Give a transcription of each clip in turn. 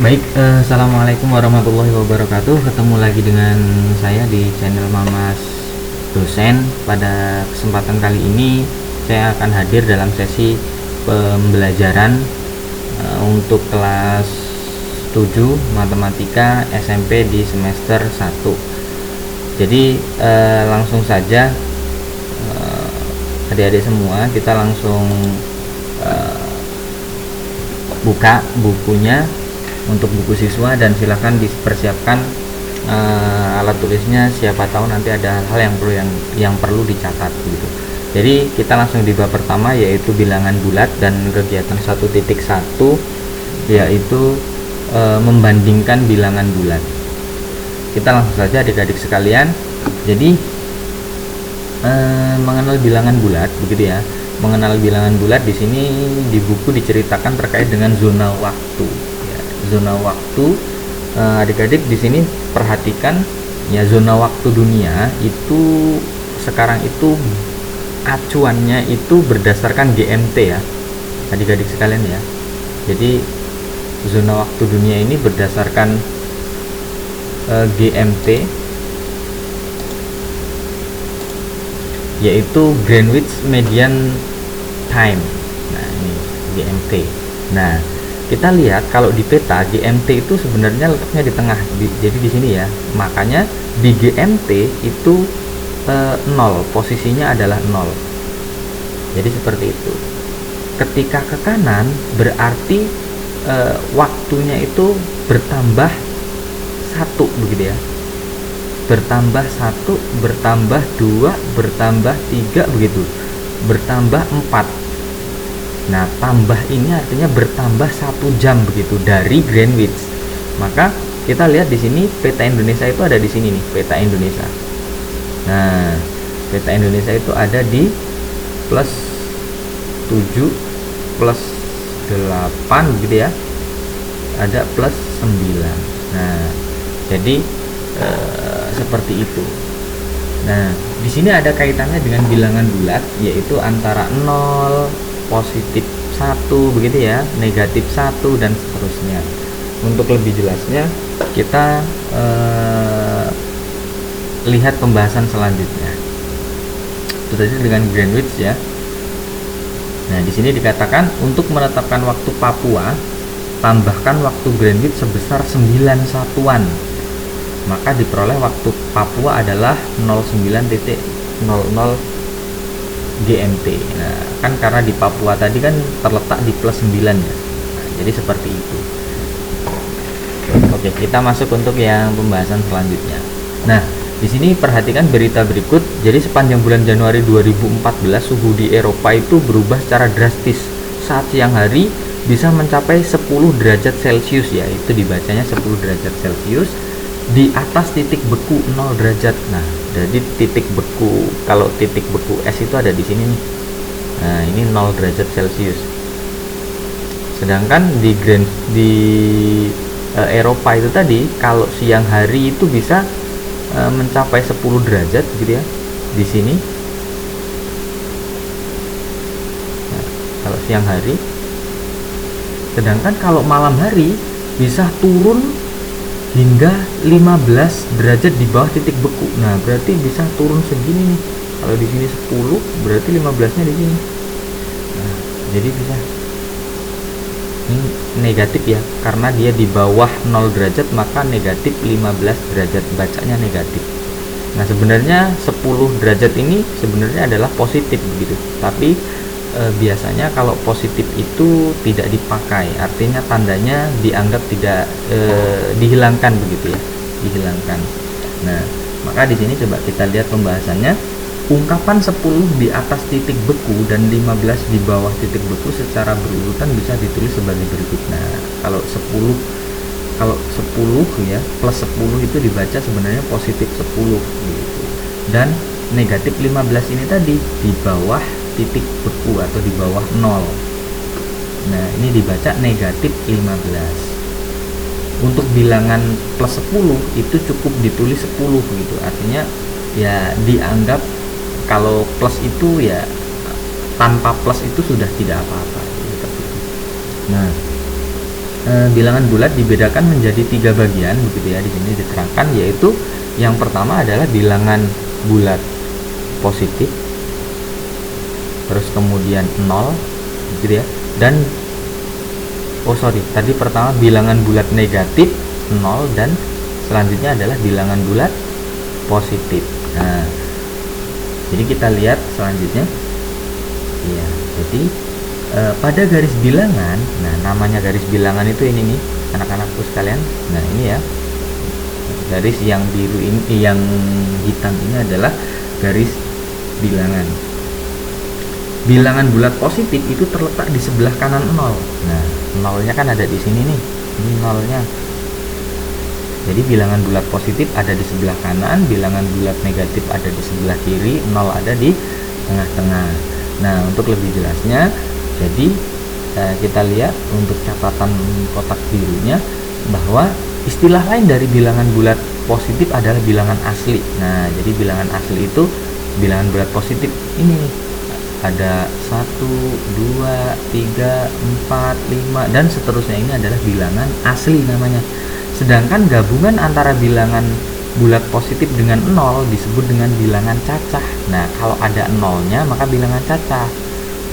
Baik, assalamualaikum warahmatullahi wabarakatuh. Ketemu lagi dengan saya di channel Mamas Dosen. Pada kesempatan kali ini, saya akan hadir dalam sesi pembelajaran untuk kelas 7 Matematika SMP di semester 1. Jadi, langsung saja adik-adik semua, kita langsung buka bukunya untuk buku siswa dan silakan dipersiapkan alat tulisnya, siapa tahu nanti ada hal-hal yang perlu dicatat gitu. Jadi kita langsung di bab pertama, yaitu bilangan bulat dan kegiatan 1.1 yaitu membandingkan bilangan bulat. Kita langsung saja adik-adik sekalian. Jadi mengenal bilangan bulat begitu ya. Mengenal bilangan bulat di sini di buku diceritakan terkait dengan zona waktu. Zona waktu, adik-adik di sini perhatikan ya, zona waktu dunia itu sekarang itu acuannya itu berdasarkan GMT ya, adik-adik sekalian ya. Jadi zona waktu dunia ini berdasarkan GMT, yaitu Greenwich Median Time. Nah, ini GMT. Nah, kita lihat kalau di peta GMT itu sebenarnya letaknya di tengah, jadi di sini ya. Makanya di GMT itu 0, posisinya adalah 0. Jadi seperti itu. Ketika ke kanan berarti waktunya itu bertambah 1 begitu ya. Bertambah 1, bertambah 2, bertambah 3 begitu. Bertambah 4. Nah, tambah ini artinya bertambah 1 jam begitu dari Greenwich. Maka kita lihat di sini peta Indonesia itu ada di sini nih, peta Indonesia. Nah, peta Indonesia itu ada di plus 7 plus 8 gitu ya. Ada plus 9. Nah, jadi seperti itu. Nah, di sini ada kaitannya dengan bilangan bulat, yaitu antara 0, positif 1 begitu ya, negatif 1 dan seterusnya. Untuk lebih jelasnya kita lihat pembahasan selanjutnya. Itu tadi dengan Greenwich ya. Nah, di sini dikatakan untuk menetapkan waktu Papua, tambahkan waktu Greenwich sebesar 9 satuan. Maka diperoleh waktu Papua adalah 09.00 GMT. Nah, kan karena di Papua tadi kan terletak di plus 9 ya. Nah, jadi seperti itu. Oke, kita masuk untuk yang pembahasan selanjutnya. Nah, di sini perhatikan berita berikut. Jadi sepanjang bulan Januari 2014 suhu di Eropa itu berubah secara drastis. Saat siang hari bisa mencapai 10 derajat Celcius ya. Itu dibacanya 10 derajat Celcius di atas titik beku 0 derajat. Nah, jadi titik beku, kalau titik beku es itu ada di sini nih. Nah, ini 0 derajat Celcius. Sedangkan di Eropa itu tadi kalau siang hari itu bisa mencapai 10 derajat gitu ya. Di sini. Nah, kalau siang hari. Sedangkan kalau malam hari bisa turun hingga 15 derajat di bawah titik beku. Nah, berarti bisa turun segini nih. Kalau di sini 10, berarti 15-nya di sini. Nah, jadi bisa. Ini negatif ya, karena dia di bawah 0 derajat, maka negatif 15 derajat, bacanya negatif. Nah, sebenarnya 10 derajat ini sebenarnya adalah positif begitu. Tapi biasanya kalau positif itu tidak dipakai, artinya tandanya dianggap tidak dihilangkan begitu ya, dihilangkan. Nah, maka di sini coba kita lihat pembahasannya. Ungkapan 10 di atas titik beku dan 15 di bawah titik beku secara berurutan bisa ditulis sebagai berikut. Nah, kalau 10 ya, plus 10 itu dibaca sebenarnya positif 10 gitu. Dan negatif 15 ini tadi di bawah titik beku atau di bawah 0. Nah, ini dibaca negatif 15. Untuk bilangan plus 10 itu cukup ditulis 10 gitu. Artinya ya dianggap kalau plus itu ya tanpa plus itu sudah tidak apa-apa. Nah, bilangan bulat dibedakan menjadi 3 bagian begitu ya. Di sini diterangkan, yaitu yang pertama adalah bilangan bulat positif, terus kemudian 0 gitu ya, dan tadi pertama bilangan bulat negatif 0, dan selanjutnya adalah bilangan bulat positif. Nah, jadi kita lihat selanjutnya ya. Jadi pada garis bilangan, nah namanya garis bilangan itu ini nih anak-anakku sekalian. Nah ini ya, garis yang biru ini, yang hitam ini adalah garis bilangan. Bilangan bulat positif itu terletak di sebelah kanan 0. Nah, nolnya kan ada di sini nih. Ini nolnya. Jadi bilangan bulat positif ada di sebelah kanan, bilangan bulat negatif ada di sebelah kiri, 0 ada di tengah-tengah. Nah, untuk lebih jelasnya, jadi kita lihat untuk catatan kotak birunya bahwa istilah lain dari bilangan bulat positif adalah bilangan asli. Nah, jadi bilangan asli itu bilangan bulat positif ini ada 1, 2, 3, 4, 5 dan seterusnya, ini adalah bilangan asli namanya. Sedangkan gabungan antara bilangan bulat positif dengan 0 disebut dengan bilangan cacah. Nah, kalau ada nolnya maka bilangan cacah.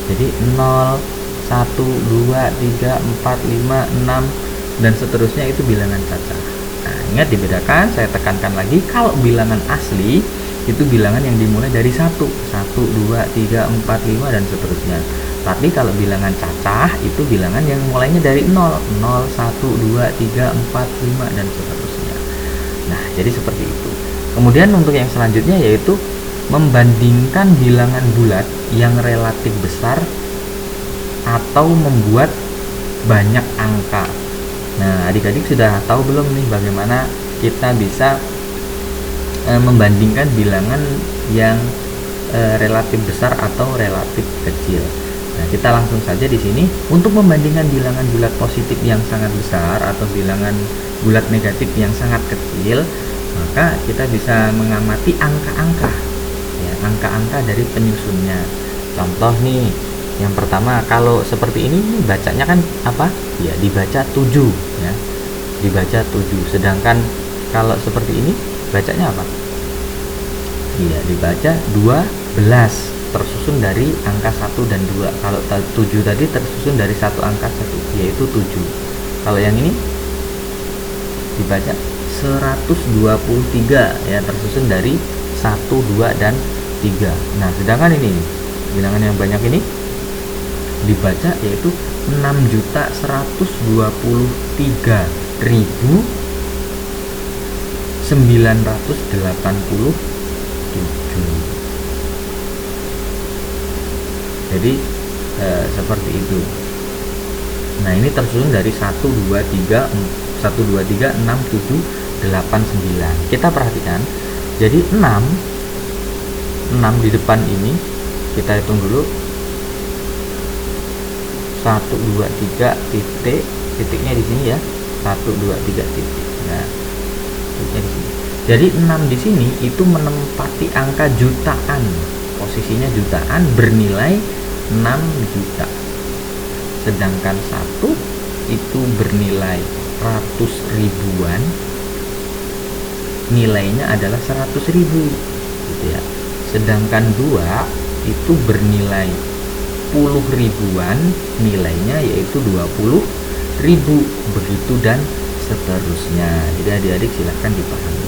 Jadi 0, 1, 2, 3, 4, 5, 6 dan seterusnya itu bilangan cacah. Nah, ingat dibedakan, saya tekankan lagi, kalau bilangan asli itu bilangan yang dimulai dari 1, 2, 3, 4, 5 dan seterusnya. Tapi kalau bilangan cacah itu bilangan yang mulainya dari 0, 0, 1, 2, 3, 4, 5 dan seterusnya. Nah, jadi seperti itu. Kemudian untuk yang selanjutnya yaitu membandingkan bilangan bulat yang relatif besar atau membuat banyak angka. Nah, adik-adik sudah tahu belum nih bagaimana kita bisa membandingkan bilangan yang relatif besar atau relatif kecil. Nah, kita langsung saja di sini untuk membandingkan bilangan bulat positif yang sangat besar atau bilangan bulat negatif yang sangat kecil, maka kita bisa mengamati angka-angka ya, angka-angka dari penyusunnya. Contoh nih, yang pertama kalau seperti ini bacanya kan apa? Ya, dibaca 7 ya. Dibaca 7. Sedangkan kalau seperti ini bacanya apa? Iya, dibaca 12 tersusun dari angka 1 dan 2. Kalau 7 tadi tersusun dari satu angka 1 yaitu 7. Kalau yang ini dibaca 123 ya, tersusun dari 1, 2 dan 3. Nah, sedangkan ini bilangan yang banyak ini dibaca yaitu 6.123.987. Jadi seperti itu. Nah, ini tersusun dari 1, 2, 3, 6, 7, 8, 9. Kita perhatikan. Jadi 6 di depan ini kita hitung dulu. 1, 2, 3 titiknya di sini ya. 1, 2, 3 titik. Nah, titiknya di sini. Jadi 6 di sini itu menempati angka jutaan. Posisinya jutaan bernilai 6 juta. Sedangkan 1 itu bernilai ratus ribuan. Nilainya adalah 100.000 gitu ya. Sedangkan 2 itu bernilai puluh ribuan, nilainya yaitu 20.000, begitu dan seterusnya. Jadi adik-adik silahkan dipahami.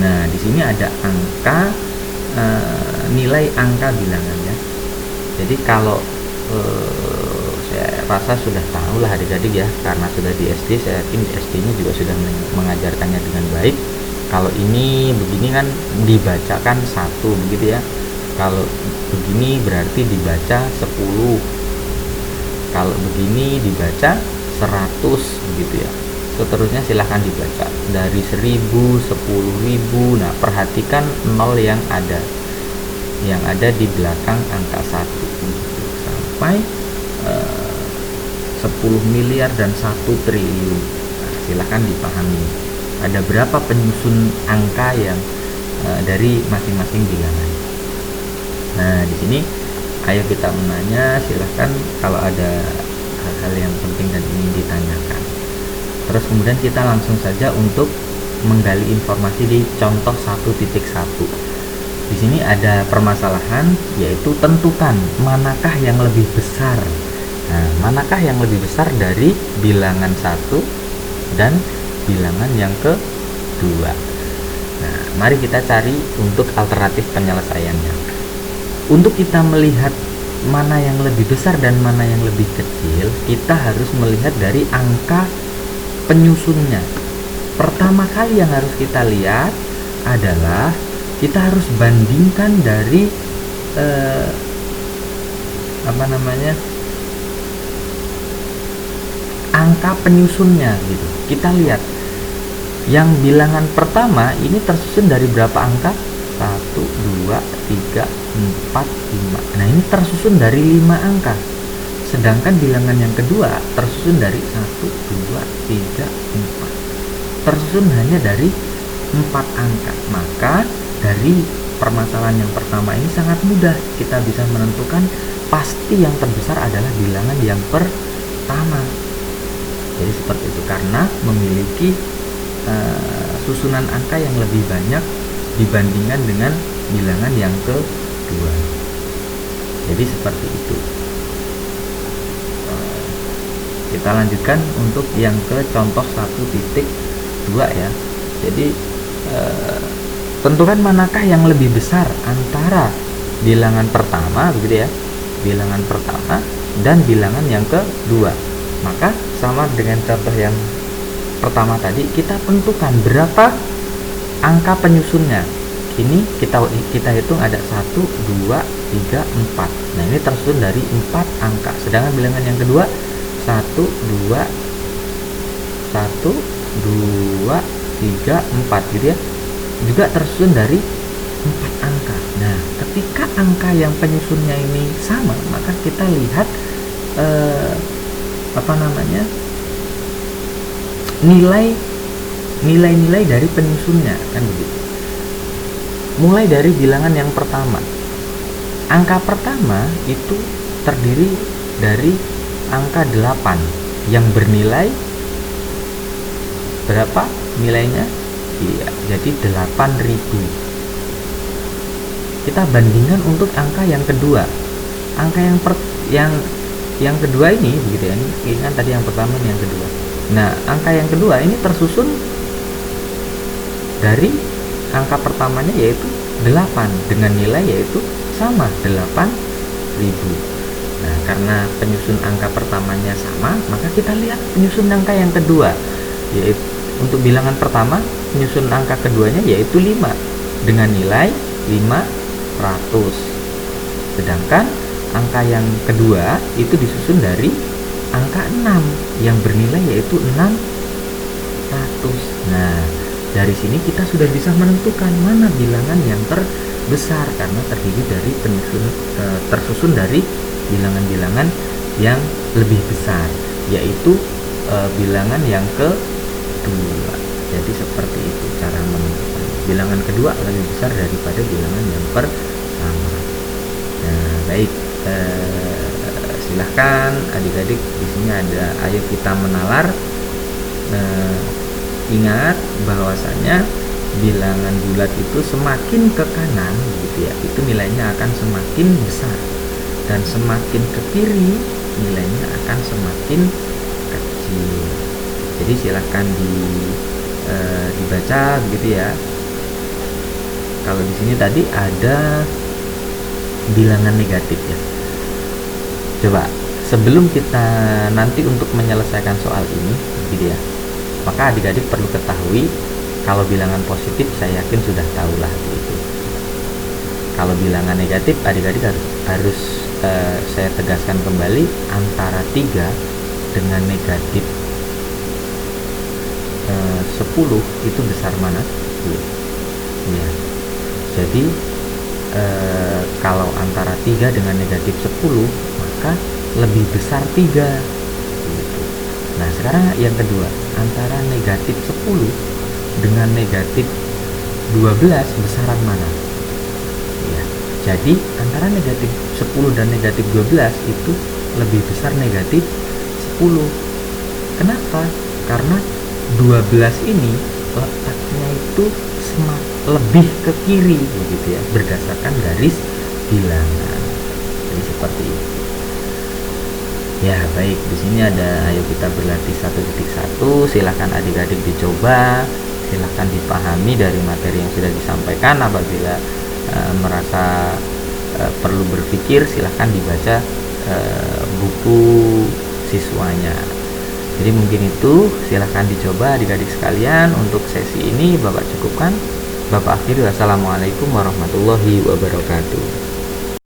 Nah, di sini ada angka nilai angka bilangannya. Jadi kalau saya rasa sudah tahu lah adik-adik ya, karena sudah di SD, saya yakin di SD-nya juga sudah mengajarkannya dengan baik. Kalau ini begini kan dibacakan 1 begitu ya. Kalau begini berarti dibaca 10. Kalau begini dibaca 100 begitu ya. Seterusnya silahkan dibaca dari 1000, 10.000. Nah, perhatikan 0 yang ada di belakang angka 1 sampai 10 miliar dan 1 triliun. Nah, silahkan dipahami ada berapa penyusun angka yang dari masing-masing bilangan. Nah, di sini ayo kita menanya, silahkan kalau ada hal-hal yang penting dan ingin ditanyakan. Terus kemudian kita langsung saja untuk menggali informasi di contoh 1.1. Di sini ada permasalahan, yaitu tentukan manakah yang lebih besar. Nah, manakah yang lebih besar dari bilangan 1 dan bilangan yang kedua. Nah, mari kita cari untuk alternatif penyelesaiannya. Untuk kita melihat mana yang lebih besar dan mana yang lebih kecil, kita harus melihat dari angka penyusunnya. Pertama kali yang harus kita lihat adalah kita harus bandingkan dari angka penyusunnya gitu. Kita lihat yang bilangan pertama ini tersusun dari berapa angka? 1, 2, 3, 4, 5. Nah, ini tersusun dari 5 angka. Sedangkan bilangan yang kedua tersusun dari 1, 2, 3, 4. Tersusun hanya dari 4 angka. Maka dari permasalahan yang pertama ini sangat mudah. Kita bisa menentukan pasti yang terbesar adalah bilangan yang pertama. Jadi seperti itu, karena memiliki susunan angka yang lebih banyak dibandingkan dengan bilangan yang kedua. Jadi seperti itu. Kita lanjutkan untuk yang ke contoh 1.2 ya. Jadi tentukan manakah yang lebih besar antara bilangan pertama, begitu ya, bilangan pertama dan bilangan yang kedua. Maka sama dengan contoh yang pertama tadi, kita tentukan berapa angka penyusunnya. Ini kita hitung ada 1, 2, 3, 4. Nah, ini tersusun dari 4 angka. Sedangkan bilangan yang kedua 1, 2, 3, 4 gitu ya. Juga tersusun dari 4 angka. Nah, ketika angka yang penyusunnya ini sama, maka kita lihat nilai-nilai dari penyusunnya, kan begitu. Mulai dari bilangan yang pertama. Angka pertama itu terdiri dari angka 8 yang bernilai berapa nilainya? Iya, jadi 8.000. Kita bandingkan untuk angka yang kedua. Angka yang kedua ini begitu ya. Ini kan tadi yang pertama, ini yang kedua. Nah, angka yang kedua ini tersusun dari angka pertamanya yaitu 8 dengan nilai yaitu sama 8.000. Nah, karena penyusun angka pertamanya sama, maka kita lihat penyusun angka yang kedua, yaitu untuk bilangan pertama penyusun angka keduanya yaitu 5 dengan nilai 500. Sedangkan angka yang kedua itu disusun dari angka 6 yang bernilai yaitu 600. Nah, dari sini kita sudah bisa menentukan mana bilangan yang terbesar karena terdiri dari tersusun dari bilangan-bilangan yang lebih besar, yaitu bilangan yang kedua. Jadi seperti itu cara menentukan. Bilangan kedua lebih besar daripada bilangan yang pertama. Nah, baik, silahkan adik-adik, di sini ada ayo kita menalar. Ingat bahwasanya bilangan bulat itu semakin ke kanan gitu ya, itu nilainya akan semakin besar, dan semakin ke kiri nilainya akan semakin kecil. Jadi silahkan dibaca begitu ya. Kalau di sini tadi ada bilangan negatif ya. Coba sebelum kita nanti untuk menyelesaikan soal ini gitu ya, maka adik-adik perlu ketahui kalau bilangan positif saya yakin sudah tahulah gitu. Kalau bilangan negatif adik-adik harus saya tegaskan kembali, antara 3 dengan negatif 10 itu besar mana? Ya. Jadi kalau antara 3 dengan negatif 10 maka lebih besar 3 gitu. Nah, sekarang yang kedua, antara negatif 10 dengan negatif 12 besaran mana? Ya, jadi antara negatif 10 dan negatif 12 itu lebih besar negatif 10. Kenapa? Karena 12 ini letaknya itu lebih ke kiri begitu ya, berdasarkan garis bilangan. Jadi seperti itu. Ya baik, di sini ada ayo kita berlatih 1.1. Silahkan adik-adik dicoba, silahkan dipahami dari materi yang sudah disampaikan. Apabila merasa perlu berpikir, silahkan dibaca buku siswanya. Jadi mungkin itu, silahkan dicoba adik-adik sekalian. Untuk sesi ini Bapak cukupkan. Bapak akhiri, wassalamualaikum warahmatullahi wabarakatuh.